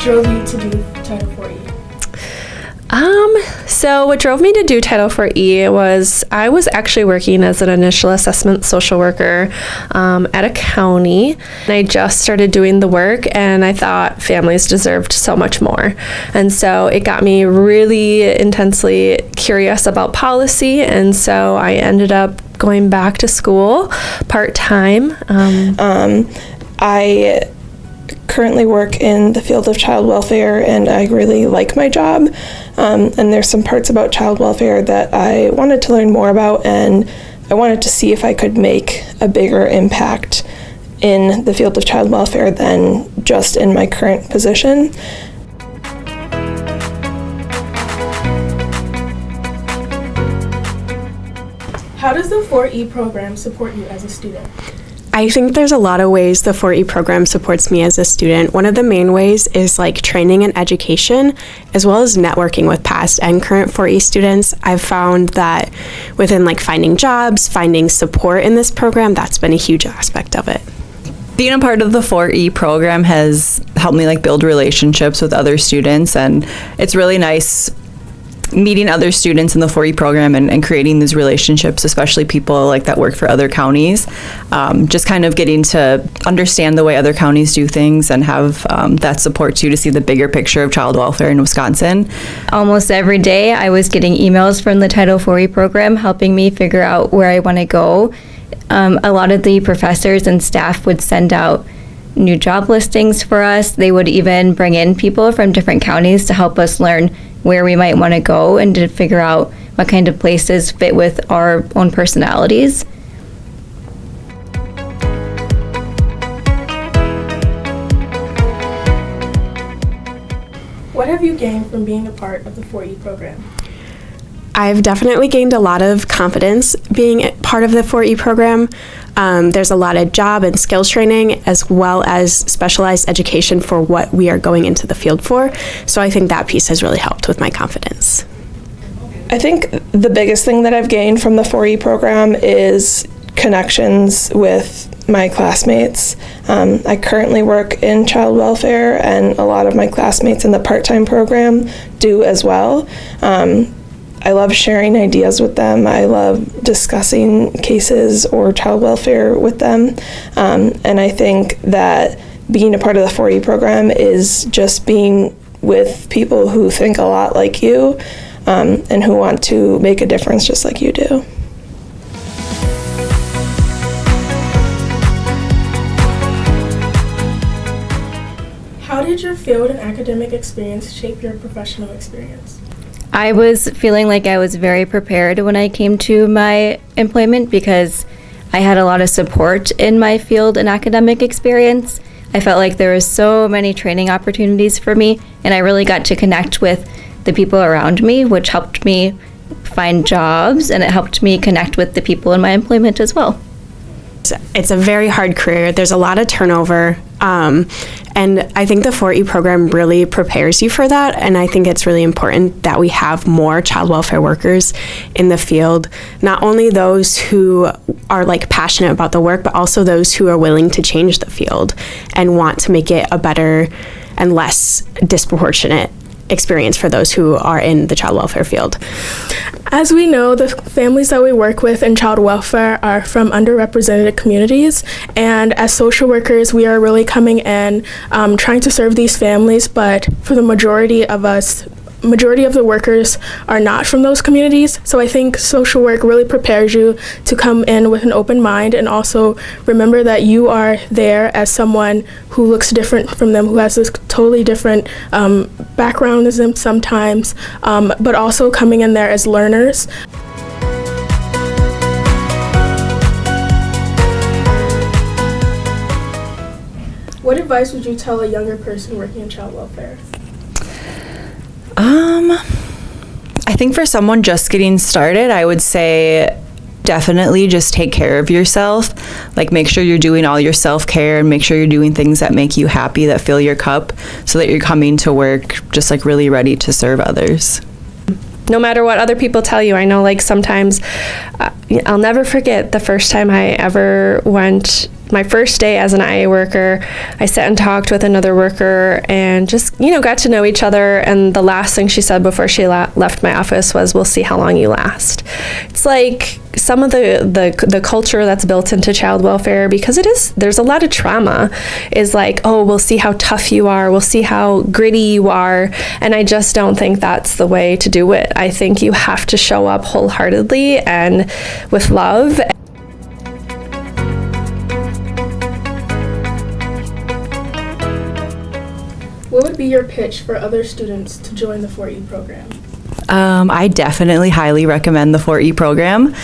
drove you to do Title 4E? So what drove me to do Title 4E was I was actually working as an initial assessment social worker at a county. And I just started doing the work and I thought families deserved so much more. And so it got me really intensely curious about policy. And so I ended up going back to school part-time. I currently work in the field of child welfare and I really like my job. And there's some parts about child welfare that I wanted to learn more about, and I wanted to see if I could make a bigger impact in the field of child welfare than just in my current position. How does the 4E program support you as a student? I think there's a lot of ways the 4E program supports me as a student. One of the main ways is like training and education, as well as networking with past and current 4E students. I've found that within like finding jobs, finding support in this program, that's been a huge aspect of it. Being a part of the 4E program has helped me like build relationships with other students, and it's really nice meeting other students in the 4E program and creating these relationships, especially people like that work for other counties. Just kind of getting to understand the way other counties do things and have that support too, to see the bigger picture of child welfare in Wisconsin. Almost every day I was getting emails from the Title 4E program helping me figure out where I want to go. A lot of the professors and staff would send out new job listings for us. They would even bring in people from different counties to help us learn where we might want to go and to figure out what kind of places fit with our own personalities. What have you gained from being a part of the 4E program? I've definitely gained a lot of confidence being part of the 4E program. There's a lot of job and skills training, as well as specialized education for what we are going into the field for. So I think that piece has really helped with my confidence. I think the biggest thing that I've gained from the 4E program is connections with my classmates. I currently work in child welfare, and a lot of my classmates in the part-time program do as well. I love sharing ideas with them. I love discussing cases or child welfare with them. And I think that being a part of the 4E program is just being with people who think a lot like you, and who want to make a difference just like you do. How did your field and academic experience shape your professional experience? I was feeling like I was very prepared when I came to my employment because I had a lot of support in my field and academic experience. I felt like there were so many training opportunities for me, and I really got to connect with the people around me, which helped me find jobs, and it helped me connect with the people in my employment as well. It's a very hard career. There's a lot of turnover. And I think the 4E program really prepares you for that. And I think it's really important that we have more child welfare workers in the field, not only those who are like passionate about the work, but also those who are willing to change the field and want to make it a better and less disproportionate experience for those who are in the child welfare field. As we know, the families that we work with in child welfare are from underrepresented communities, and as social workers, we are really coming in trying to serve these families, but for the majority of the workers are not from those communities. So I think social work really prepares you to come in with an open mind, and also remember that you are there as someone who looks different from them, who has this totally different background as them sometimes, but also coming in there as learners. What advice would you tell a younger person working in child welfare? I think for someone just getting started, I would say definitely just take care of yourself. Like, make sure you're doing all your self-care and make sure you're doing things that make you happy, that fill your cup, so that you're coming to work just like really ready to serve others. No matter what other people tell you, I know like sometimes I'll never forget the first time I ever went my first day as an IA worker, I sat and talked with another worker and just, got to know each other. And the last thing she said before she left my office was, "We'll see how long you last." It's like some of the culture that's built into child welfare, because there's a lot of trauma, is like, "Oh, we'll see how tough you are. We'll see how gritty you are." And I just don't think that's the way to do it. I think you have to show up wholeheartedly and with love. What would be your pitch for other students to join the 4E program? I definitely highly recommend the 4E program.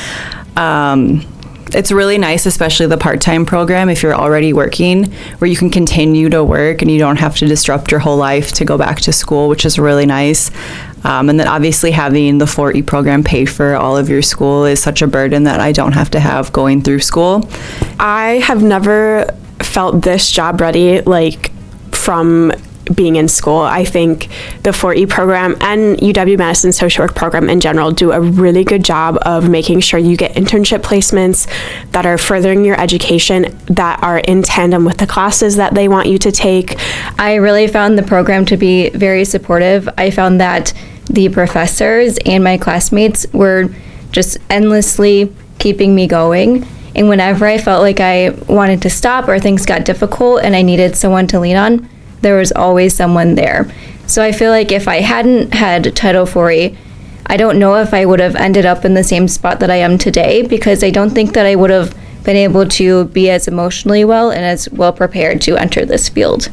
It's really nice, especially the part-time program, if you're already working, where you can continue to work and you don't have to disrupt your whole life to go back to school, which is really nice. And then obviously having the 4E program pay for all of your school is such a burden that I don't have to have going through school. I have never felt this job ready, from being in school. I think the 4E program and UW-Madison social work program in general do a really good job of making sure you get internship placements that are furthering your education, that are in tandem with the classes that they want you to take. I really found the program to be very supportive. I found that the professors and my classmates were just endlessly keeping me going. And whenever I felt like I wanted to stop or things got difficult and I needed someone to lean on, there was always someone there. So I feel like if I hadn't had Title 4E, I don't know if I would have ended up in the same spot that I am today, because I don't think that I would have been able to be as emotionally well and as well prepared to enter this field.